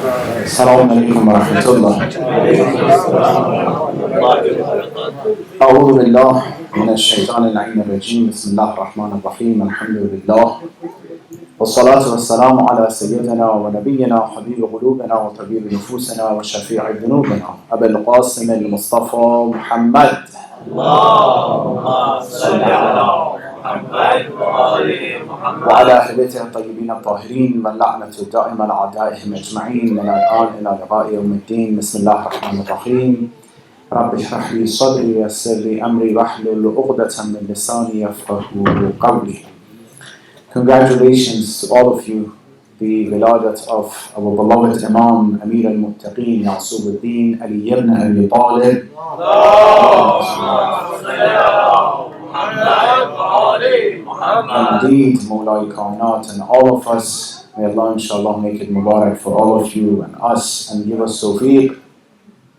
السلام عليكم ورحمة الله. أعوذ بالله من الشيطان اللعين الرجيم. بسم الله الرحمن الرحيم. الحمد لله والصلاة والسلام على سيدنا ونبينا وحبيب قلوبنا وطبيب نفوسنا وشفيع ذنوبنا أبي القاسم المصطفى محمد. اللهم صل على محمد وآل محمد وعلى أهل بيته الطيبين الطاهرين واللعنة الدائمة على أعدائهم أجمعين من الآن إلى لقاء يوم الدين. بسم الله الرحمن الرحيم. رب اشرح لي صدري ويسر لي أمري واحلل عقدة من لساني يفقهوا قولي. Congratulations to all of you, the WILADAT of our beloved Imam Amir al-Muttaqeen Yassin Ali ibn Abi Talib. Indeed, Mawlai Kainat, and all of us, may Allah inshallah make it Mubarak for all of you and us, and give us tawfiq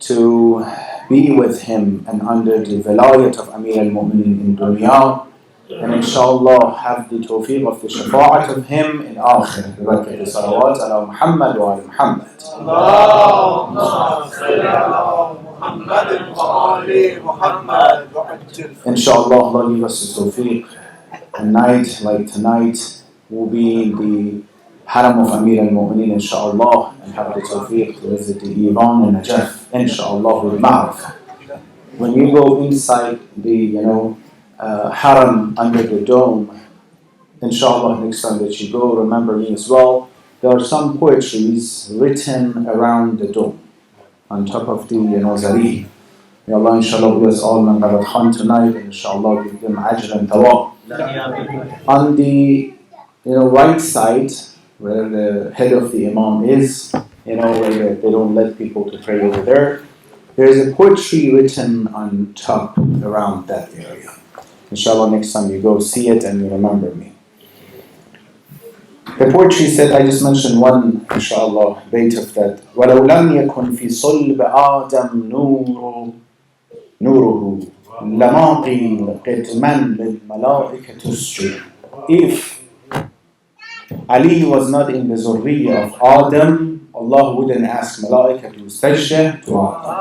to be with him and under the Vilayat of Amir al-Mu'mineen in dunya, and inshallah have the tawfiq of the shafa'at of him in akhir. Barakat salawat ala Muhammad wa ala Muhammad. Allahumma salli ala Muhammad wa ali Muhammad. Inshallah, Allah give us the tawfiq. A night like tonight will be in the Haram of Amir al-Mu'mineen inshallah, and have the tawfiq to visit the Iran and Najaf inshallah with Ma'rif. When you go inside the Haram under the dome, inshallah next time that you go, remember me as well. There are some poetries written around the dome on top of the Zari. May Allah inshallah bless all man Ghadat Khan tonight, and inshallah give them ajr and thawab. On the right side, where the head of the Imam is, where they don't let people to pray over there, there is a poetry written on top around that area. Inshallah next time you go see it and you remember me. The poetry said, I just mentioned one inshallah bait of that. وَلَوْ لَمْ يَكُنْ فِي صُلْبِ آدَمْ نُورُهُ لَمَا قِيلَ قِدْمًا لِلْمَلَائِكَةِ تُسْجُدُ. If Ali was not in the zurriya of Adam, Allah wouldn't ask Malaika to sajda to Adam.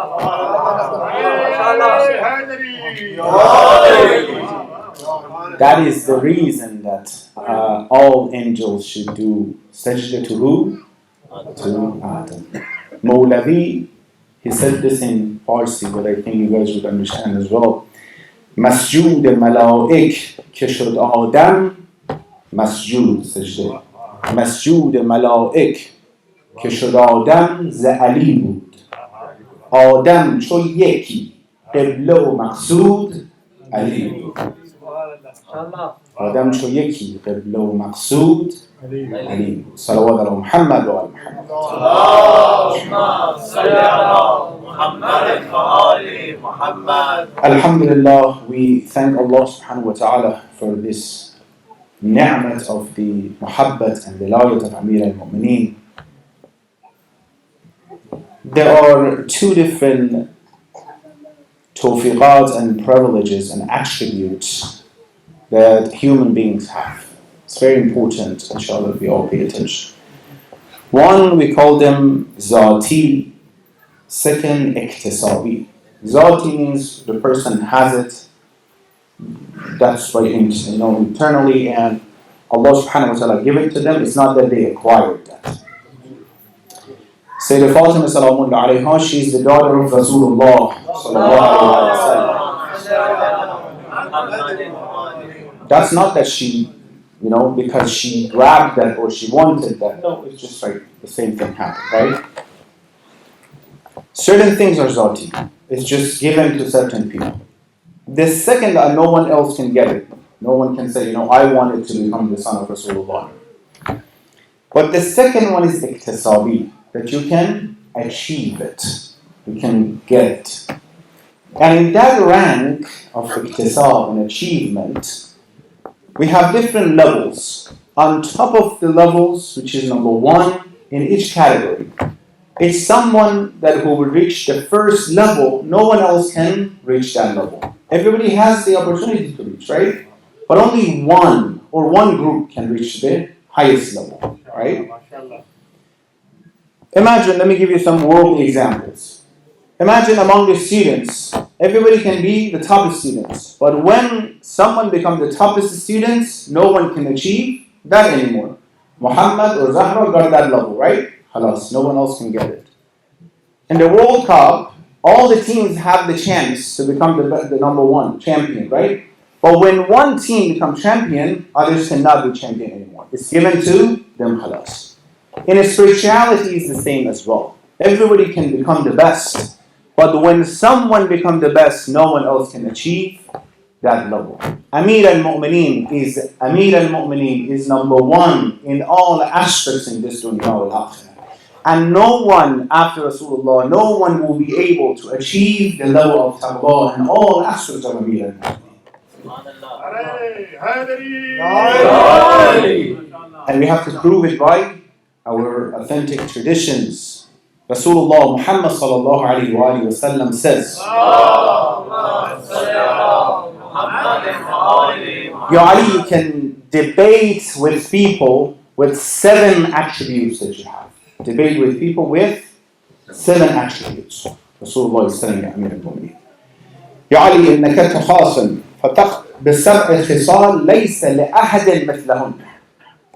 That is the reason that all angels should do sajda to who? To Adam. Mawlavi, he said this in Farsi, but I think you guys would understand as well. Masjood malaik ke shud Adam, masjood sajda. Masjood malaik ke shud Adam za Ali bud. Adam cho yeki qibla و maqsood Ali bud. آدم چو یکی قبله و مقصود علی. صلوات علی محمد و آل محمد. اللهم صل ala Muhammad wa ali Muhammad. Alhamdulillah, we thank Allah subhanahu wa ta'ala for this ni'mat of the muhabbat and vilayat of Amir al-Mu'mineen. There are two different tawfiqat and privileges and attributes that human beings have. It's very important, inshallah, if we all pay attention. One, we call them zati. Second, iktisabi. Zati means the person has it. That's why internally, and Allah subhanahu wa ta'ala give it to them. It's not that they acquired that. Sayyida Fatima sallallahu alayhi wa, she is the daughter of Rasulullah sallallahu alayhi wa. That's not that she, because she grabbed that or she wanted that. No, it's just like the same thing happened, right? Certain things are zati. It's just given to certain people. The second, no one else can get it. No one can say, I wanted to become the son of Rasulullah. But the second one is iktisabi, that you can achieve it. You can get it. And in that rank of iktisab and achievement, we have different levels. On top of the levels, which is number one in each category, it's someone that who will reach the first level. No one else can reach that level. Everybody has the opportunity to reach, right? But only one or one group can reach the highest level, right? Imagine, let me give you some worldly examples. Imagine among the students, everybody can be the toppest students. But when someone becomes the toppest students, no one can achieve that anymore. Muhammad or Zahra got that level, right? Halas, no one else can get it. In the World Cup, all the teams have the chance to become the number one champion, right? But when one team becomes champion, others cannot be champion anymore. It's given to them, halas. In spirituality, it's the same as well. Everybody can become the best. But when someone becomes the best, no one else can achieve that level. AMIRAL is number one in all aspects in this dunya wal akhirah. And no one after Rasulullah, no one will be able to achieve the level of taqwa in all aspects of AMIRAL And we have to prove it by our authentic traditions. Rasulullah Muhammad sallallahu alayhi wa sallam says, Ya Ali, you can debate with people with 7 attributes that you have. Debate with people with 7 attributes. Rasulullah is telling you, Amir al-Mu'mineen. Ya Ali, إنك تخاصم بسبع خصال ليس لأحد مثلهن.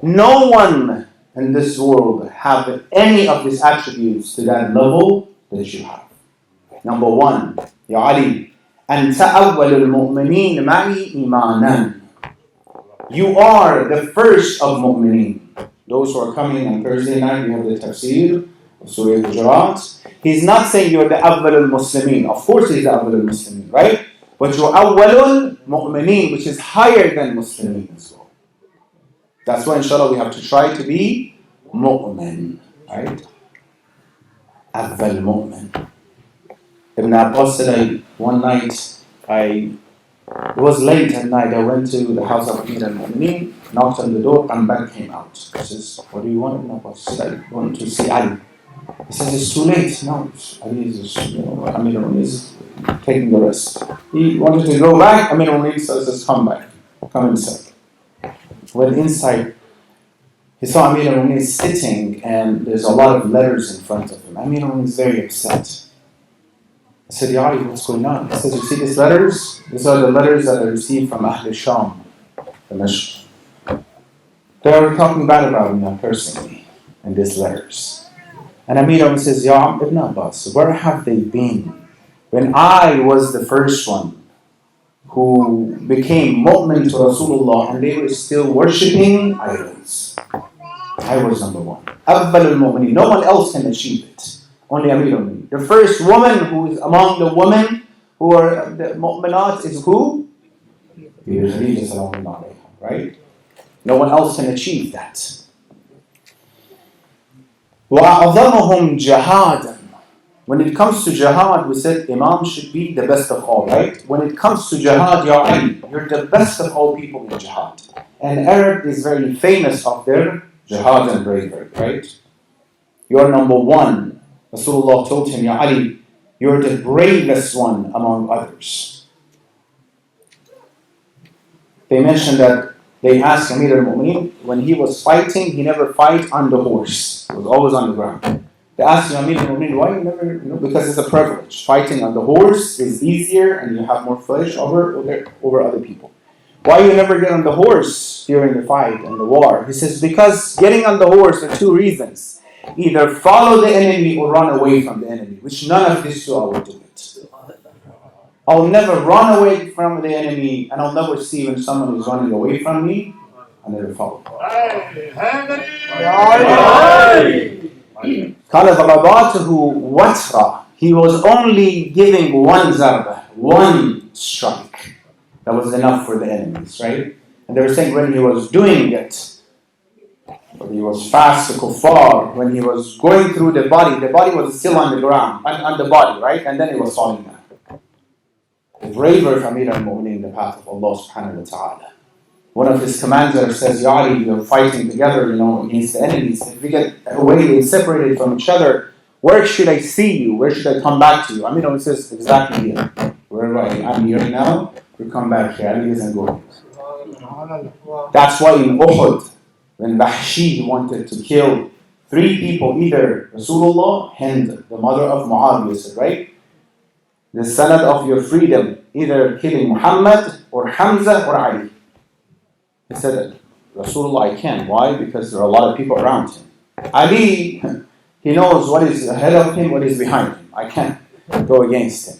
No one in this world have any of these attributes to that level that you have. Number 1, Ya Ali, أنت أول المؤمنين معي إيمانا. You are the first of mu'mineen. Those who are coming on Thursday night, we have the tafsir of Surah Al-Hujurat. He's not saying you're the awwal al-Muslimin. Of course he's the awwal al-Muslimin, right? But you're awwal al-Mu'mineen, which is higher than Muslimin as well. That's why inshallah we have to try to be mu'min, right? Awwal mu'min. Ibn Abbas said, one night, it was late at night, I went to the house of Amir al-Mu'mineen, knocked on the door, and back came out. He says, what do you want? Ibn Abbas said, I want to see Ali. He says, it's too late. No, Ali is, Amir al-Mu'mineen is taking the rest. He wanted to go back, Amir al-Mu'mineen says, come back, come inside. Went inside, he saw Amir al-Mu'mineen sitting, and there's a lot of letters in front of him. Amir al-Mu'mineen is very upset. I said, Ya Ali, what's going on? He says, you see these letters? These are the letters that I received from Ahl Sham, Dimashq. They are talking bad about me personally in these letters. And Amir says, Ya Ibn Abbas, where have they been? When I was the first one who became mu'min to Rasulullah and they were still worshipping idols. I was number 1. Awwal al-Mu'mineen. No one else can achieve it. Only Amir al-Mu'mineen. The first woman who is among the women who are the mu'minat is who? Right? No one else can achieve that. وَأَعْظَمُهُمْ جَهَادًا. When it comes to jihad, we said Imam should be the best of all, right? When it comes to jihad, Ya Ali, you're the best of all people in jihad. And Arab is very famous of their jihad and bravery, right? You're number 1. Rasulullah told him, Ya Ali, you're the bravest one among others. They mentioned that they asked Amir al-Mu'mineen, when he was fighting, he never fight on the horse. He was always on the ground. They asked Amir al-Mu'mineen, why you never, because it's a privilege. Fighting on the horse is easier and you have more flesh over other people. Why you never get on the horse during the fight and the war? He says, because getting on the horse are 2 reasons. Either follow the enemy or run away from the enemy, which none of these 2 I will do it. I'll never run away from the enemy, and I'll never see when someone is running away from me, I never follow. He was only giving 1 zarba, 1 strike. That was enough for the enemies, right? And they were saying when he was doing it, when he was fast to kuffar, when he was going through the body was still on the ground, on the body, right? And then it was falling down. The braver of Amir al-Mu'mineen in the path of Allah subhanahu wa ta'ala. One of his commanders says, Ya Ali, you're fighting together, against the enemies. If we get away and separated from each other, where should I see you? Where should I come back to you? Amir al-Mu'mineen says, exactly here. Where I'm here now, we come back here. Ali isn't going. That's why in Uhud, when Wahshi wanted to kill Three people, either Rasulullah, Hind, the mother of Muawiyah said, right? The sanad of your freedom, either killing Muhammad or Hamza or Ali. He said, Rasulullah, I can. Why? Because there are a lot of people around him. Ali, he knows what is ahead of him, what is behind him. I can't go against him.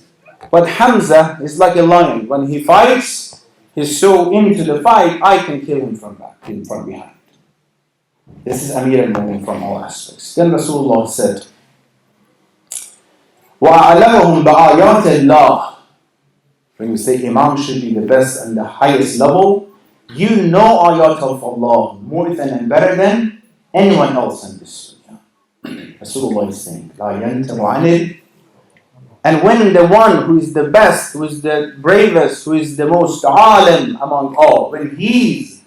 But Hamza is like a lion. When he fights, he's so into the fight, I can kill him from back, from behind. This is Amir al-Mu'minin from all aspects. Then Rasulullah said, وَأَعْلَمَهُمْ بَآيَاتِ اللَّهِ. When you say Imam should be the best and the highest level, you know ayat of Allah more than and better than anyone else in this dunya. Rasulullah is saying, لَا يَنْتَبُ عَنِ. And when the one who is the best, who is the bravest, who is the most alim among all, when he's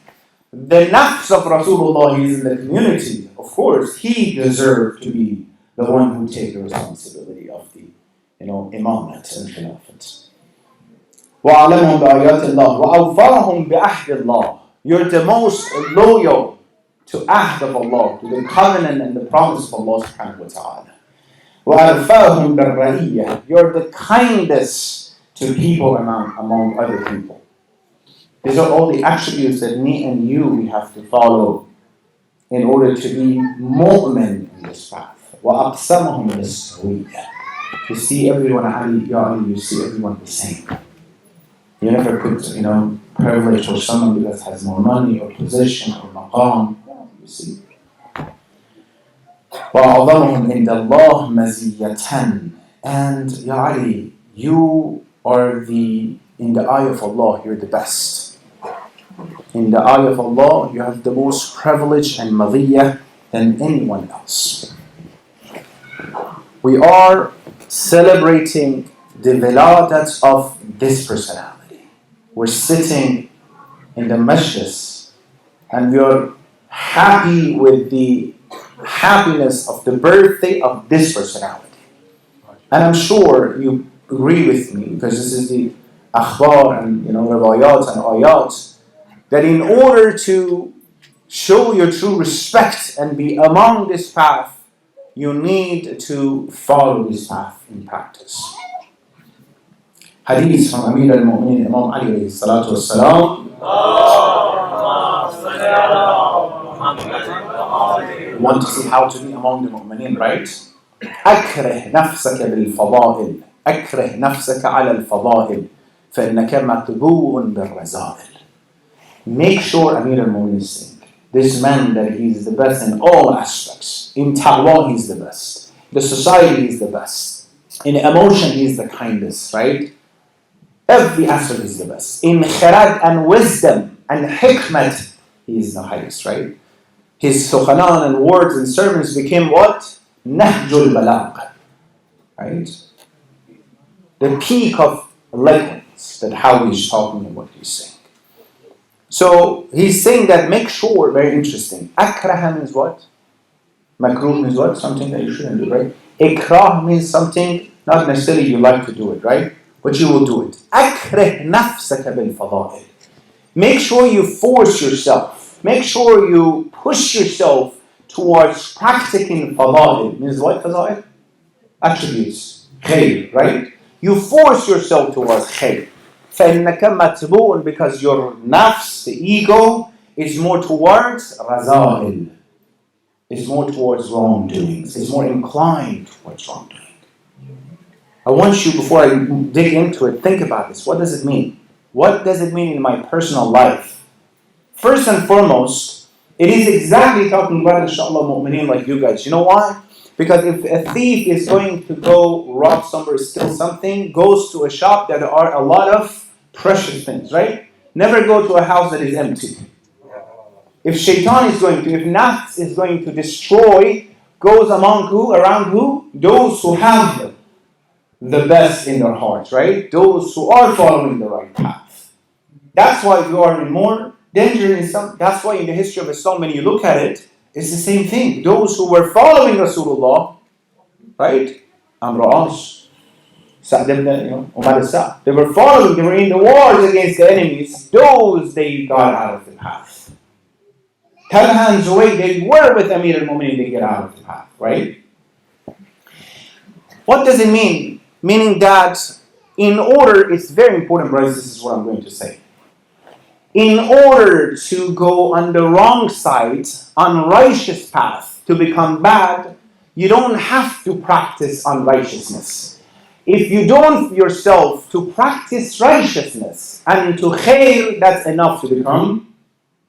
the nafs of Rasulullah, he is in the community, of course, he deserves to be the one who takes the responsibility of the imamate and khilafat. وَعَلَمْهُمْ بِآيَاتِ اللَّهِ وَأَوْفَاهُمْ بِأَحْدِ اللَّهِ. You're the most loyal to ahd of Allah, to the covenant and the promise of Allah subhanahu wa ta'ala. وَأَرْفَاهُمْ بِالرَّئِيَّةِ. You're the kindest to people among other people. These are all the attributes that me and you, we have to follow in order to be mu'min in this path. وَأَقْسَمَهُمْ بِالسَّوِيَّةِ. You see everyone, Ali, Ya Ali, you see everyone the same. You never put, privilege or someone that has more money or position or maqam. You see. وَأَعْظَمُهُمْ عِنْدَ اللَّهِ مَزِيَّةً. And Ya Ali, you are in the eye of Allah, you're the best. In the eye of Allah, you have the most privilege and madiyah than anyone else. We are celebrating the wiladat of this personality. We're sitting in the majlis and we are happy with the happiness of the birthday of this personality. And I'm sure you agree with me, because this is the akhbar and riwayat and ayat, that in order to show your true respect and be among this path, you need to follow this path in practice. Hadith from Amir al-Mu'minin, Imam Ali alayhi salatu wassalam. Want to see how to be among the mu'mineen, right? أكره نفسك بالفضائل أكره نفسك على الفضائل فإنك مطبوع بالرذائل. Make sure Amir al-Mu'minin is saying, this man, that he is the best in all aspects. In taqwa he is the best. The society is the best. In emotion he is the kindest, right? Every aspect is the best. In khirad and wisdom and hikmat, he is the highest, right? His sukhanan and words and sermons became what? Nahjul balagh, right? The peak of eloquence, that how he's talking and what he's saying. So he's saying that make sure, very interesting. Akrah means what? Makruh means what? Something that you shouldn't do, right? Ikrah means something, not necessarily you like to do it, right? But you will do it. Akrih nafsaka bil fada'il. Make sure you force yourself. Make sure you push yourself towards practicing fada'il. Means what, fada'il? Attributes. Khayr, right? You force yourself towards khayr. فَإِنَّكَ مَتْبُوءٌ. Because your nafs, the ego, is more towards raza'il. Is more towards wrongdoings. Is more inclined towards wrongdoing. I want you, before I dig into it, think about this. What does it mean? What does it mean in my personal life? First and foremost, it is exactly talking about, inshallah, mu'mineen like you guys. You know why? Because if a thief is going to go rob somewhere, steal something, goes to a shop that there are a lot of precious things, right? Never go to a house that is empty. If shaitan is going to, if nafs is going to destroy, goes among who? Around who? Those who have the best in their hearts, right? Those who are following the right path. That's why you are in more danger in some. That's why in the history of Islam, when you look at it, it's the same thing. Those who were following Rasulullah, right? Amr al-As, Sa'd ibn Umar al-Sa'd. They were following, they were in the wars against the enemies. Those they got out of the path. 10 hands away, they were with Amir al-Mu'mineen, they get out of the path, right? What does it mean? Meaning that in order, it's very important, brothers, this is what I'm going to say. In order to go on the wrong side, unrighteous path, to become bad, you don't have to practice unrighteousness. If you don't yourself to practice righteousness and to khair, that's enough to become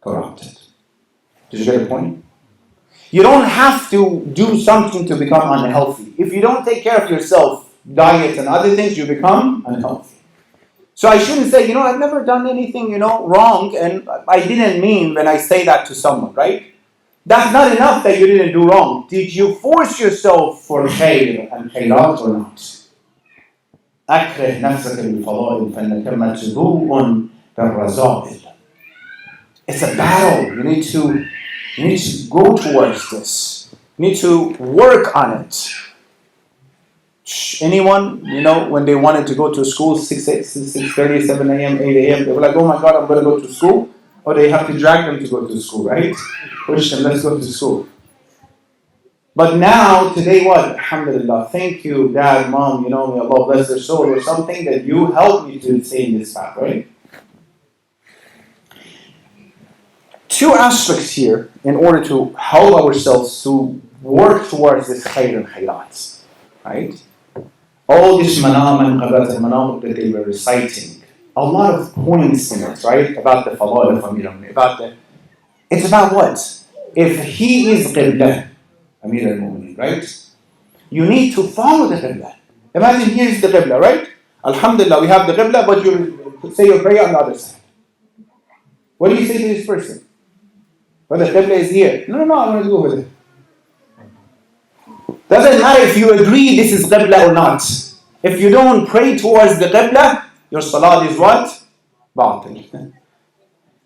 corrupted. Did you get the point? You don't have to do something to become unhealthy. If you don't take care of yourself, diet and other things, you become unhealthy. So I shouldn't say, I've never done anything, wrong, and I didn't mean when I say that to someone, right? That's not enough that you didn't do wrong. Did you force yourself for khair and khairat or not? أكره نفسك بالفضائل فإنك مجذوب بالرذائل. It's a battle. You need to go towards this. You need to work on it. Anyone, when they wanted to go to school, 6:30, 7 a.m., 8 a.m., they were like, oh my God, I'm going to go to school. Or they have to drag them to go to school, right? Push them, let's go to school. But now, today what? Alhamdulillah, thank you, Dad, Mom, may Allah bless their soul, or something that you helped me to stay in this path, right? Two aspects here in order to help ourselves to work towards this khair and khairat, right? All this manam and qabat al-manam that they were reciting, a lot of points in it, right? About the fadail of Amir al-Mu'mineen. It's about what? If he is qibla, Amir al-Mu'mineen, right? You need to follow the qibla. Imagine here is the qibla, right? Alhamdulillah, we have the qibla, but you say your prayer on the other side. What do you say to this person? Well, the qibla is here. No, I want to go with it. Doesn't matter if you agree this is qibla or not. If you don't pray towards the qibla, your salat is what? Batil.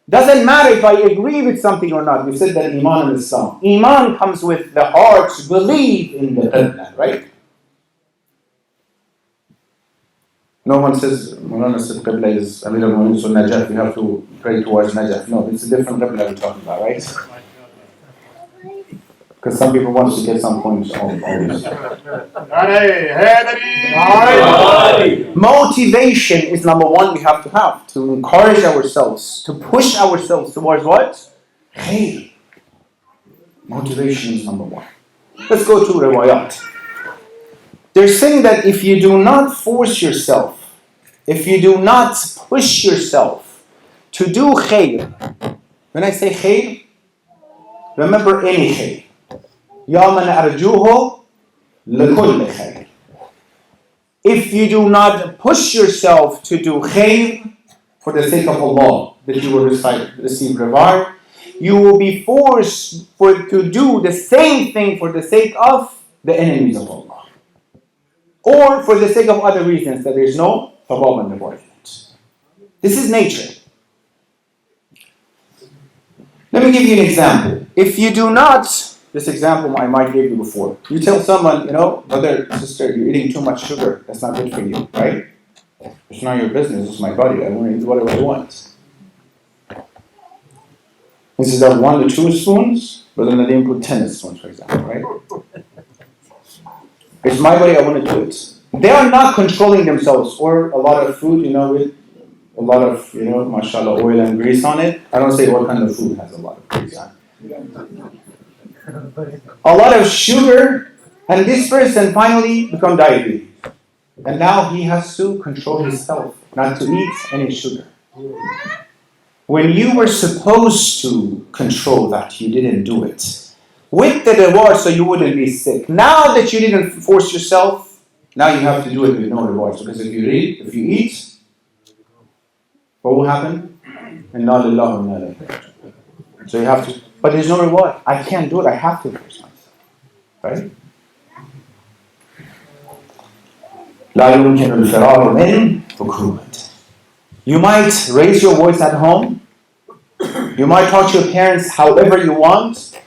Doesn't matter if I agree with something or not. We said that Iman is Islam. Iman comes with the heart to believe in the qibla, right? No one says, Mulana said qibla is Amir al-Mu'mineen, so Najaf, you have to pray towards Najaf. No, it's a different qibla we're talking about, right? Because some people want to get some points always. Motivation is number one we have to encourage ourselves, to push ourselves towards what? Khair. Motivation is number one. Let's go to riwayat. They're saying that if you do not force yourself, if you do not push yourself to do khair, when I say khair, remember any khair. يَا مَنْ أَرْجُوهُ لِكُلِّ خَيْرٍ. If you do not push yourself to do khair for the sake of Allah, that you will receive reward, you will be forced to do the same thing for the sake of the enemies of Allah. Or for the sake of other reasons that there is no thawab and reward in it. This is nature. Let me give you an example. If you do not, this example I might give you before. You tell someone, brother, sister, you're eating too much sugar. That's not good for you, right? It's not your business. It's my body. I want to eat whatever I want. Instead of 1 to 2 spoons, Brother Nadeem put 10 spoons, for example, right? It's my body. I want to do it. They are not controlling themselves, or a lot of food, with a lot of, mashallah, oil and grease on it. I don't say what kind of food has a lot of grease on it. A lot of sugar, and this person finally become diabetes. And now he has to control himself, not to eat any sugar. When you were supposed to control that, you didn't do it. With the reward so you wouldn't be sick. Now that you didn't force yourself, now you have to do it with no rewards. Because if you eat, what will happen? So you have to. But there's no reward. I can't do it. I have to force myself. Right? لا يمكن الفرار من حكومة. You might raise your voice at home. You might talk to your parents however you want.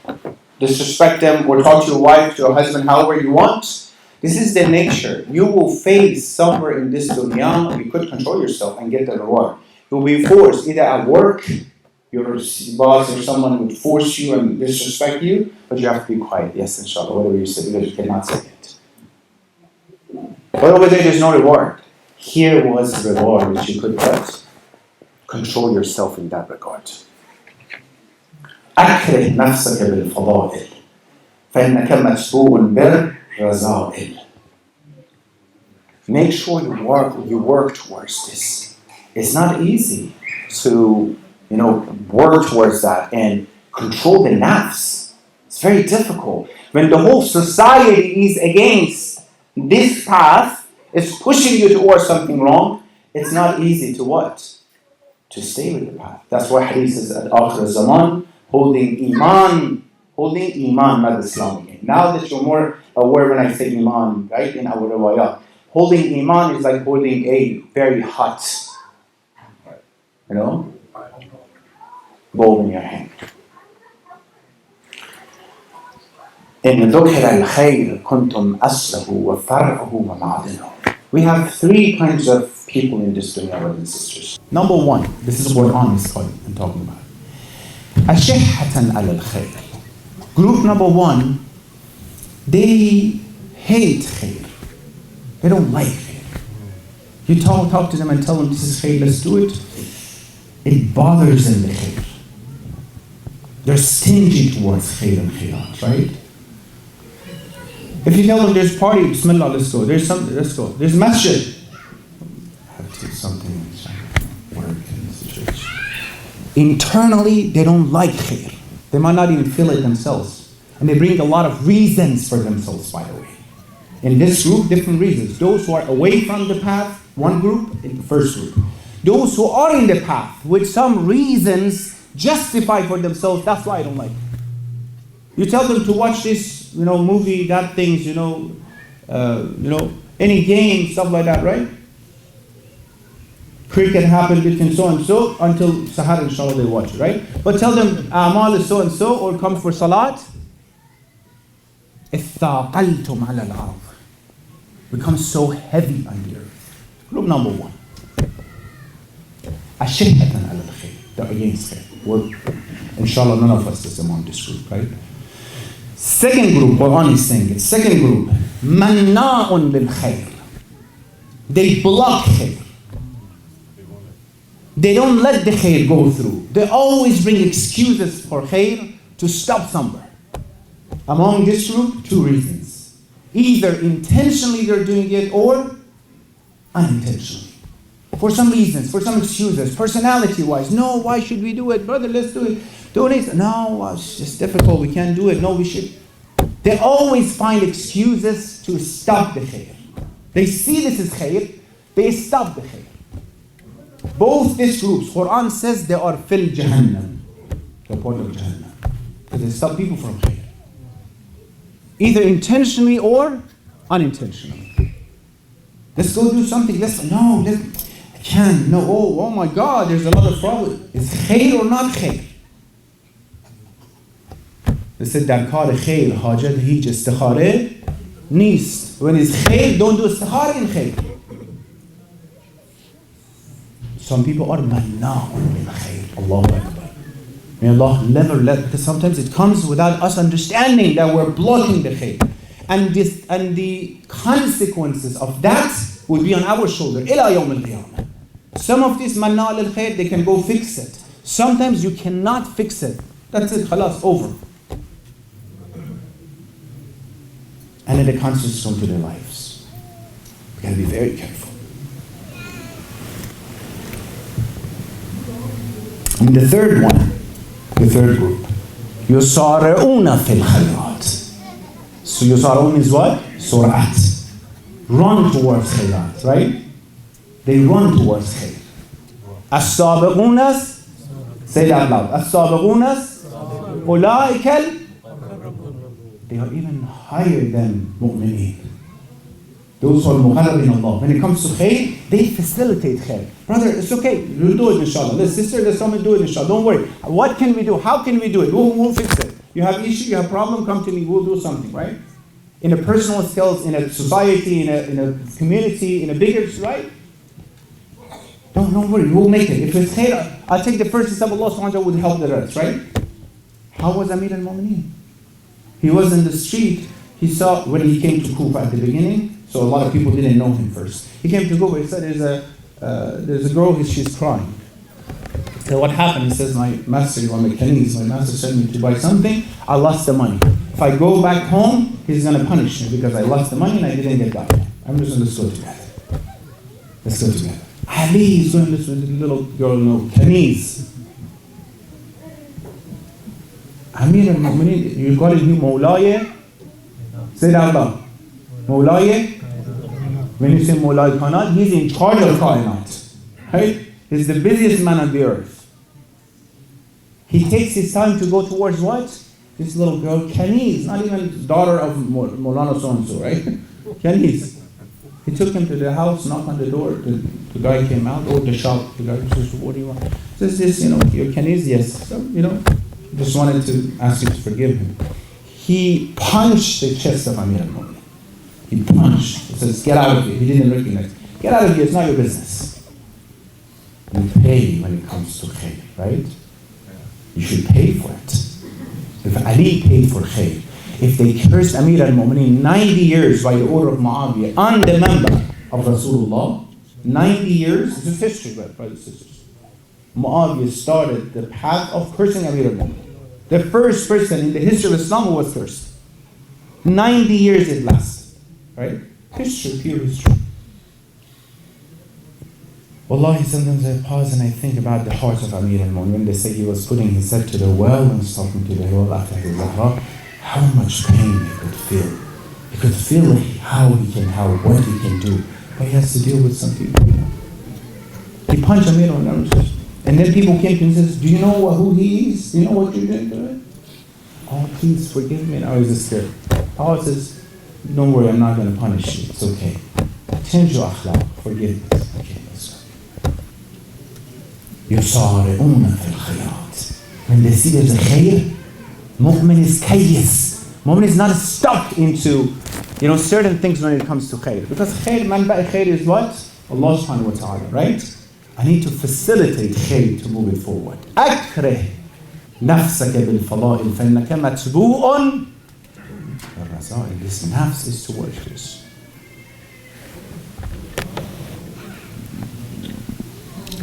Disrespect them, or talk to your wife, to your husband however you want. This is the nature. You will face somewhere in this dunya, you could control yourself and get the reward. You will be forced either at work, your boss or someone would force you and disrespect you, but you have to be quiet. Yes, inshallah, whatever you say, because you cannot say it. But over there's no reward. Here was the reward which you could get. Control yourself in that regard. أكره نفسك بالفضائل فإنك مسبوق بالرذائل. Make sure you work towards this. It's not easy to work towards that and control the nafs. It's very difficult. When the whole society is against this path, it's pushing you towards something wrong, it's not easy to what? To stay with the path. That's why Hadith says at Akhir Zaman, holding Iman, not Islam again. Now that you're more aware when I say Iman, right, in our riwayat, holding Iman is like holding a very hot, bowl in your hand. إن ذكر الخير كنتم أصله وفرعه ومعدنه. We have three kinds of people in this dunya, brothers and sisters. Number one, this is what Quran is talking about. أشحة على الخير. Group number one, they hate khair. They don't like khair. You talk to them and tell them this is khair, let's do it. It bothers them, the khair. They're stingy towards khair and khairat, right? If you tell them there's party, bismillah, let's go. There's something, let's go. There's masjid. I have to do something work in this situation. Internally, they don't like khair. They might not even feel it themselves. And they bring a lot of reasons for themselves, by the way. In this group, different reasons. Those who are away from the path, one group, in the first group. Those who are in the path, with some reasons, justify for themselves, that's why I don't like it. You tell them to watch this, movie, that things, any game, stuff like that, right? Cricket happened between so and so until Sahar, inshallah, they watch it, right? But tell them, Amal is so and so, or come for Salat. اثاقلتم على الأرض. Become so heavy on the earth. Group number one. أشحة على الخير. They're against khair. Inshallah, none of us is among this group, right? Second group, Quran is saying it. Second group, manna'un lil khair. They block khair. They don't let the khair go through. They always bring excuses for khair to stop somewhere. Among this group, two reasons. Either intentionally they're doing it or unintentionally. For some reasons, for some excuses, personality-wise. No, why should we do it? Brother, let's do it. Donate. No, it's just difficult. We can't do it. No, we should. They always find excuses to stop the khair. They see this is khair. They stop the khair. Both these groups, Quran says they are fil Jahannam. The point of Jahannam. Because they stop people from khair. Either intentionally or unintentionally. Let's go do something. I can't. No, oh my God, there's a lot of problem. Is khair or not khair? They said در کار خیر حاجت هیچ استخاره نیست. When it's khair, don't do istikhara in khair. Some people are manna'un lil khair. Allahu Akbar. May Allah never let, because sometimes it comes without us understanding that we're blocking the khair. And the consequences of that will be on our shoulder. إلى يوم القيامة. Some of this manna'un lil khair, they can go fix it. Sometimes you cannot fix it. That's it, khalas, over. And then the consequences come to their lives. We gotta be very careful. And the third one, the third group, يُسَارِعُونَ فِي الْخَيْرَاتِ. So يُسَارِعُون is what? Sur'at. Run towards khayrat, right? They run towards khayr. السابقون, say that loud. السابقون أولئك. They are even higher than mu'mineen. Those who are muqarrabin Allah. When it comes to khair, they facilitate khair. Brother, it's okay. We'll do it inshallah. Sister, let's come and do it inshallah. Don't worry. What can we do? How can we do it? We'll fix it. You have issue, you have problem, come to me. We'll do something, right? In a personal skills, in a society, in a community, in a bigger, right? Don't worry, we'll make it. If it's khair, I'll take the first step, Allah subhanahu wa ta'ala would help the rest, right? How was Amir al-Mu'mineen? He was in the street, he saw, when he came to Kufa at the beginning, so a lot of people didn't know him first. He came to Kufa, he said, there's a girl, she's crying. So what happened? He says, my master sent me to buy something, I lost the money. If I go back home, he's going to punish me because I lost the money and I didn't get that. I'm just going to go together. Let's go together. Ali is going this with the little girl, Kaniz. Amir al-Mu'mineen, you got him Mawlaya? Say that Allah. Mawlaya? When you say Mawlaya Kanat, he's in charge of Kainat. Right? He's the busiest man on the earth. He takes his time to go towards what? This little girl, Kaniz, not even daughter of Maulana so-and-so, right? Kaniz. He took him to the house, knocked on the door, the guy came out, the shop, the guy says, what do you want? Says this, your Kaniz, yes. So, just wanted to ask you to forgive him. He punched the chest of Amir al-Mu'mineen. He punched. He says, get out of here. He didn't recognize. Get out of here, it's not your business. You pay when it comes to khair, right? You should pay for it. If Ali paid for khair, if they cursed Amir al-Mu'mineen 90 years by the order of Muawiyah on the member of Rasulullah, 90 years, this is history, brothers and sisters. Muawiyah started the path of cursing Amir al-Mu'mineen. The first person in the history of Islam who was cursed. 90 years it lasted, right? History, pure history. Wallahi, sometimes I pause and I think about the heart of Amir al-Mu'mineen. When they say he was putting his head to the well and was talking to the well after his Zahra, how much pain he could feel. He could feel what he can do. But he has to deal with some people. He punched Amir al-Mu'mineen. And then people came to him and said, do you know who he is? Do you know what you did to him? Oh, please forgive me. And I was just scared. Allah says, don't worry, I'm not going to punish you. It's okay. Change your akhlaq. Forgive me. Okay, let's go. يُسَارِعُونَ فِي الْخَيْرَاتِ. When they see there's a khair, mu'min is kayyis. Mu'min is not stuck into certain things when it comes to khair. Because khair, manba' khair is what? Allah subhanahu wa ta'ala, right? I need to facilitate khair to move it forward. أكره نفسك بالفضائل فإنك متبوء بالرذائل. This nafs is to work this.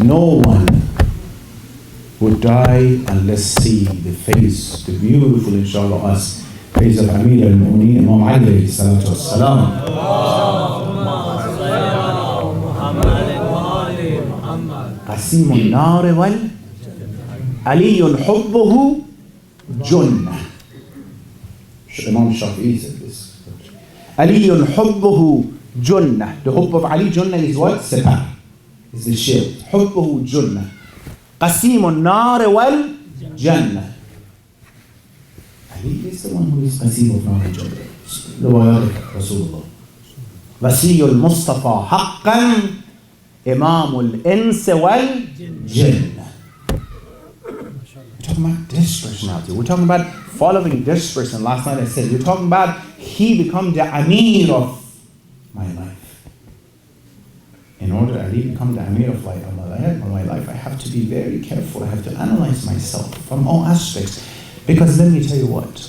No one would die unless see the face, the beautiful inshallah us, face of Amir al-Mu'mineen, Imam Ali alayhi salatu wassalam. قسيم النار علي حبه جنة. Imam Shafi'i said this. علي حبه جنة. The hope of Ali, Jannah is what? Sepah. Is the shield. حبه جنة. قسيم النار والجنة. Ali is the one who is قسيم النار والجنة. روايات Rasulullah. وسي المصطفى حقا إمام الإنس والجن. We're talking about this personality. We're talking about following this person. Last night I said, we're talking about he become the Amir of my life. In order to Ali become the Amir of my life, I have to be very careful. I have to analyze myself from all aspects. Because let me tell you what,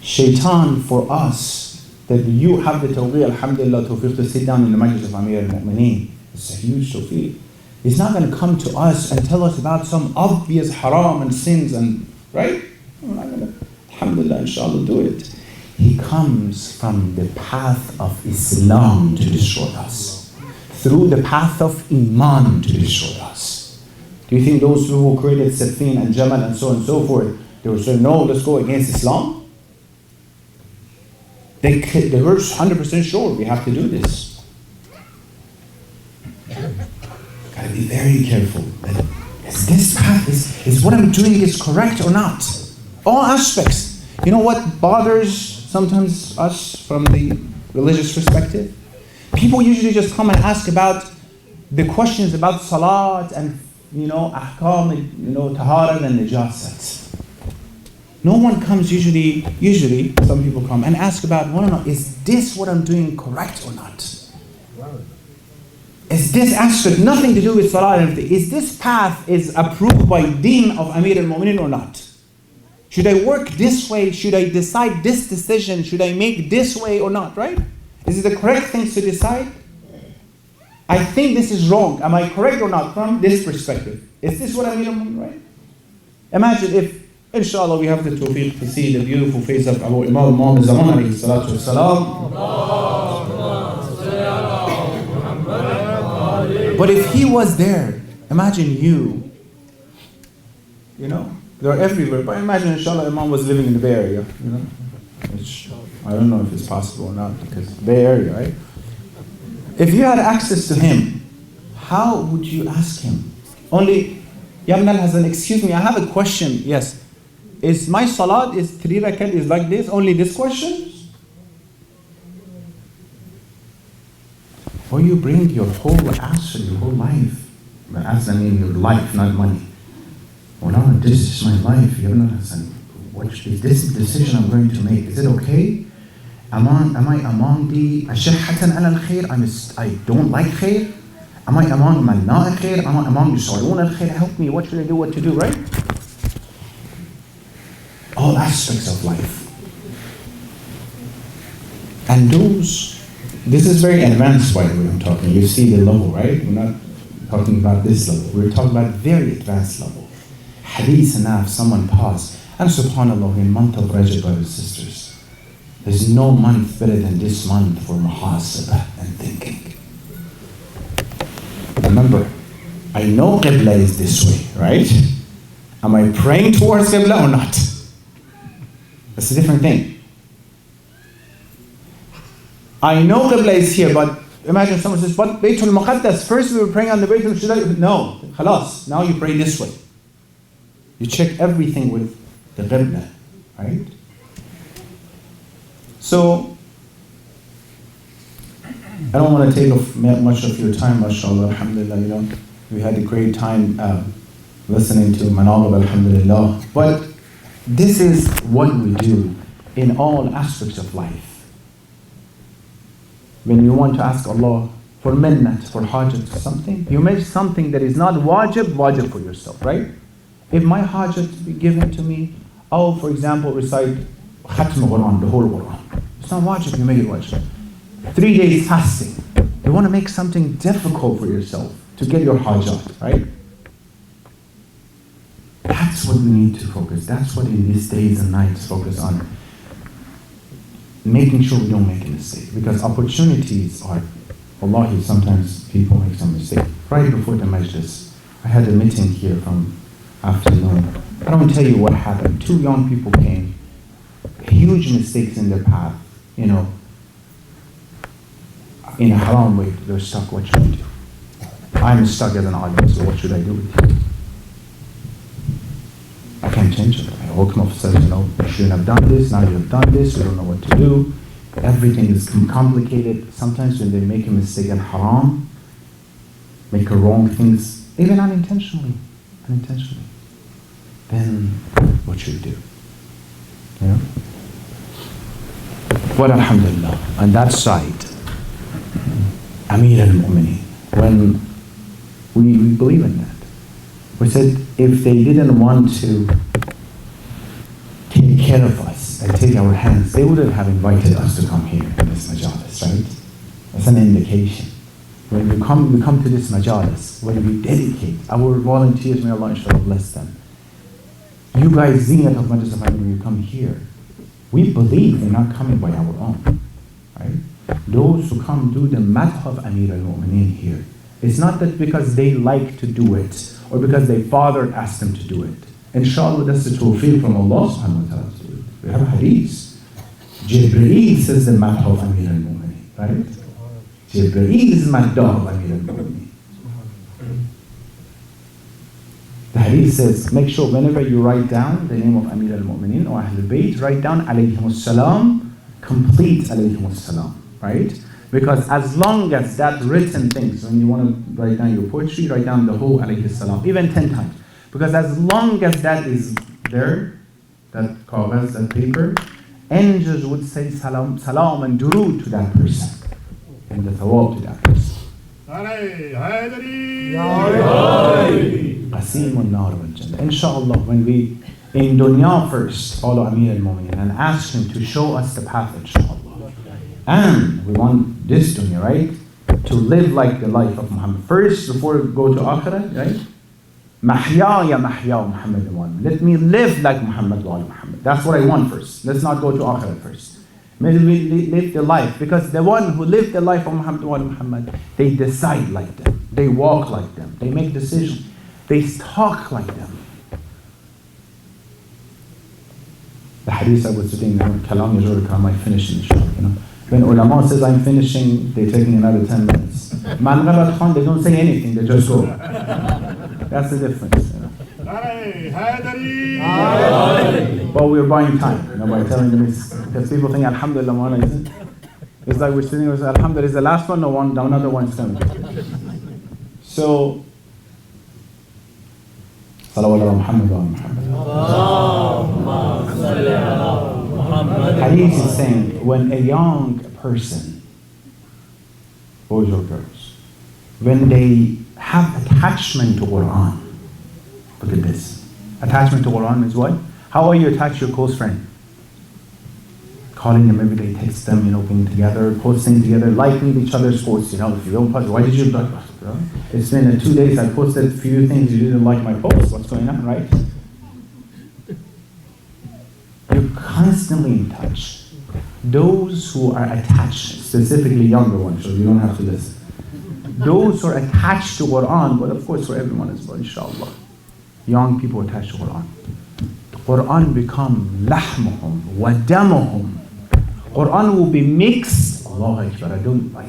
Shaitan for us, that you have the tawfiq, alhamdulillah, tawfiq to sit down in the majlis of Amir al-Mu'mineen. It's a huge tawfiq. He's not going to come to us and tell us about some obvious haram and sins and, right? We're not going to, alhamdulillah, inshallah, do it. He comes from the path of Islam to destroy us. Through the path of Iman to destroy us. Do you think those who created Safin and Jamal and so on and so forth, they would say, no, let's go against Islam? They were 100% sure we have to do this. Got to be very careful. Is this path, is what I'm doing is correct or not? All aspects. You know what bothers sometimes us from the religious perspective? People usually just come and ask about the questions about salat and ahkam, taharat and najasat. No one comes usually some people come and ask about, is this what I'm doing correct or not? is this aspect nothing to do with salah and everything? Is this path is approved by deen of Amir al-Mu'mineen or not? Should I work this way? Should I decide this decision? Should I make this way or not, right? Is it the correct thing to decide? I think this is wrong. Am I correct or not from this perspective? Is this what Amir al-Mu'mineen, right? Imagine if, inshallah, we have the tawfiq to see the beautiful face of Abu Imam Muhammad Zaman alayhi salatu wasalam. But if he was there, imagine you know, they're everywhere. But imagine, inshallah, Imam was living in the Bay Area, you know, which I don't know if it's possible or not, because Bay Area, right? If you had access to him, how would you ask him? Only, Yamnal has an, excuse me, I have a question, yes. Is my salat, is 3 rakat, is like this, only this question? Or you bring your whole answer, your whole life. But as I mean your life, not money. Oh no, this is my life. You're not Hassan. What is this decision I'm going to make? Is it okay? Am I among the ashahatan ala al-khair? I don't like khair? Am I among manna al-khair? Am I among yusarun al-khair? Help me, what should I do, what to do, right? All aspects of life. And this is very advanced, by the way, I'm talking. You see the level, right? We're not talking about this level. We're talking about very advanced level. Hadith enough, someone pause. And subhanAllah, in month of Rajab, brothers and sisters, there's no month better than this month for muhasabah and thinking. Remember, I know Qibla is this way, right? Am I praying towards Qibla or not? That's a different thing. I know Qibla is here, but imagine someone says, but Baytul Muqaddas, first we were praying on the Baytul Muqaddas. No, khalas, now you pray this way. You check everything with the Qibla, right? So, I don't want to take much of your time, mashallah, alhamdulillah, you know. We had a great time listening to Manaqib, alhamdulillah. But this is what we do in all aspects of life. When you want to ask Allah for minnat, for hajat, something, you make something that is not wajib for yourself, right? If my hajat be given to me, I'll, for example, recite Khatm Quran, the whole Quran. It's not wajib, you make it wajib. 3 days fasting. You want to make something difficult for yourself to get your hajat, right? That's what we need to focus. That's what in these days and nights focus on. Making sure we don't make a mistake. Because opportunities are, wallahi, sometimes people make some mistake. Right before the majlis, I had a meeting here from afternoon. I don't tell you what happened. 2 young people came, huge mistakes in their path, you know, in a haram way. They're stuck, what should I do? I'm stuck as an audience, so what should I do with you? I can't change it. The Hukm says, you know, you shouldn't have done this, now you have done this, we don't know what to do. Everything is complicated. Sometimes when they make a mistake at haram, make a wrong things, even unintentionally, then what should you do? You know? But alhamdulillah, on that side, Amir al-Mu'mineen, when we believe in that. We said if they didn't want to take care of us and take our hands, they wouldn't have invited us to come here in this majalis, right? That's an indication. When we come to this majalis, when we dedicate, our volunteers, may Allah inshallah bless them. You guys, zinat of Majlis of when you come here, we believe we're not coming by our own, right? Those who come do the madh of Amir al-Mu'mineen here. It's not that because they like to do it, or because their father asked them to do it. Inshallah, that's the tawfiq from Allah subhanahu wa ta'ala to do it. We have hadith. Jibreel says the madh of Amir al-Mu'mineen, right? Jibreel is madh of Amir al-Mu'mineen. The hadith says, make sure whenever you write down the name of Amir al-Mu'mineen or Ahlul Bayt, write down alayhimus salam, complete alayhimus salam, right? Because as long as that written things, when you want to write down your poetry, write down the whole alayhi salam, even 10 times. Because as long as that is there, that kaghaz, that paper, angels would say salam and durood to that person, and the thawab to that person. قسيم النار والجنة. Inshallah, when we in dunya first follow Amir al-Mu'mineen and ask him to show us the path, inshallah. And we want this dunya, right? To live like the life of Muhammad. First, before we go to akhirah, right? Mahya ya mahya Muhammad wa Let me live like Muhammad wa Muhammad. That's what I want first. Let's not go to akhirah first. May we live the life, because the one who lived the life of Muhammad wa Muhammad, they decide like them, they walk like them, they make decisions, they talk like them. The hadith I was sitting there, kalam yajur kalam, I finish inshallah. You know, when ulama says I'm finishing, they're taking another 10 minutes. Man Khan, they don't say anything, they just go. That's the difference. You know. But we're buying time, you know, by telling them this, because people think Alhamdulillah Mawlana isn't. It's like we're sitting with Alhamdulillah is the last one, no one, another one's coming. So, Salawat ala Muhammad wa Muhammad. Hadith is saying, when a young person, boys or girls, when they have attachment to Quran, look at this. Attachment to Quran is what? How are you attached to your close friend? Calling them every day, text them, you know, being together, posting together, liking each other's posts, you know, if you don't post, why did you like us, bro? It's been 2 days, I posted a few things, you didn't like my post, what's going on, right? You're constantly in touch. Those who are attached, specifically younger ones, so you don't have to listen. Those who are attached to Quran, but of course for everyone as well, inshallah. Young people attached to Quran. The Quran become lahmuhum wa damuhum. Quran will be mixed. Allah Akbar,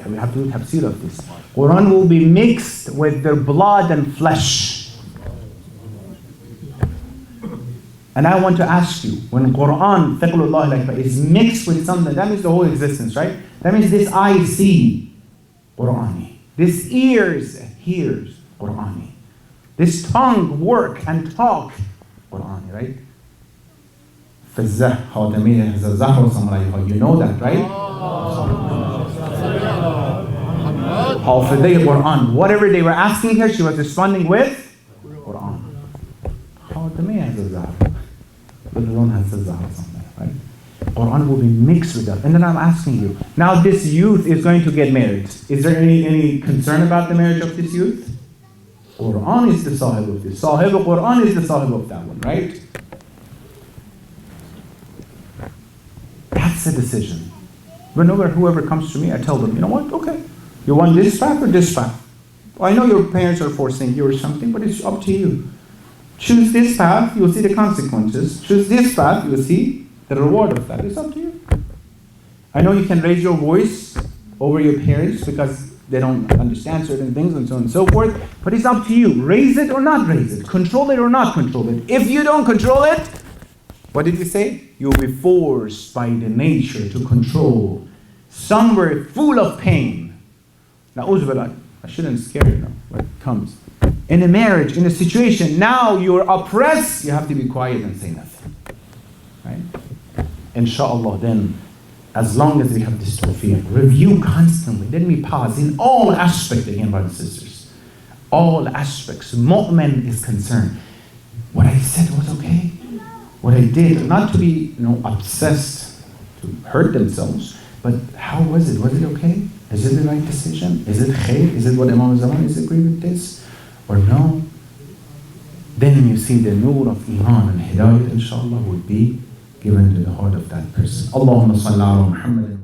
we have to do tafsir of this. Quran will be mixed with their blood and flesh. And I want to ask you, when Quran, fiqhullah, is mixed with something, that means the whole existence, right? That means this eye see Qurani. This ears hears Qurani. This tongue work and talk Qurani, right? You know that, right? Hafidhi Quran. Whatever they were asking her, she was responding with Quran. Right? Quran will be mixed with that. And then I'm asking you, now this youth is going to get married. Is there any concern about the marriage of this youth? Quran is the sahib of this. Sahib of Quran is the sahib of that one, right? That's a decision. Whenever whoever comes to me, I tell them, you know what, okay, you want this path or this path? Well, I know your parents are forcing you or something, but it's up to you. Choose this path, you'll see the consequences. Choose this path, you'll see the reward of that. It's up to you. I know you can raise your voice over your parents because they don't understand certain things and so on and so forth, but it's up to you. Raise it or not raise it. Control it or not control it. If you don't control it, what did he say? You'll be forced by the nature to control somewhere full of pain. Now, I shouldn't scare you now, but it comes. In a marriage, in a situation, now you're oppressed, you have to be quiet and say nothing. Right? Inshallah, then, as long as we have this tawfiq, review constantly. Let me pause in all aspects again, brothers and sisters. All aspects. Mu'min is concerned. What I said was okay. What I did, not to be obsessed, to hurt themselves, but how was it? Was it okay? Is it the right decision? Is it khair? Is it what Imam Zaman is agree with this? Or no? Then you see the nur of Iman and Hidayat, inshallah, would be given to the heart of that person. Allahumma salli ala Muhammad.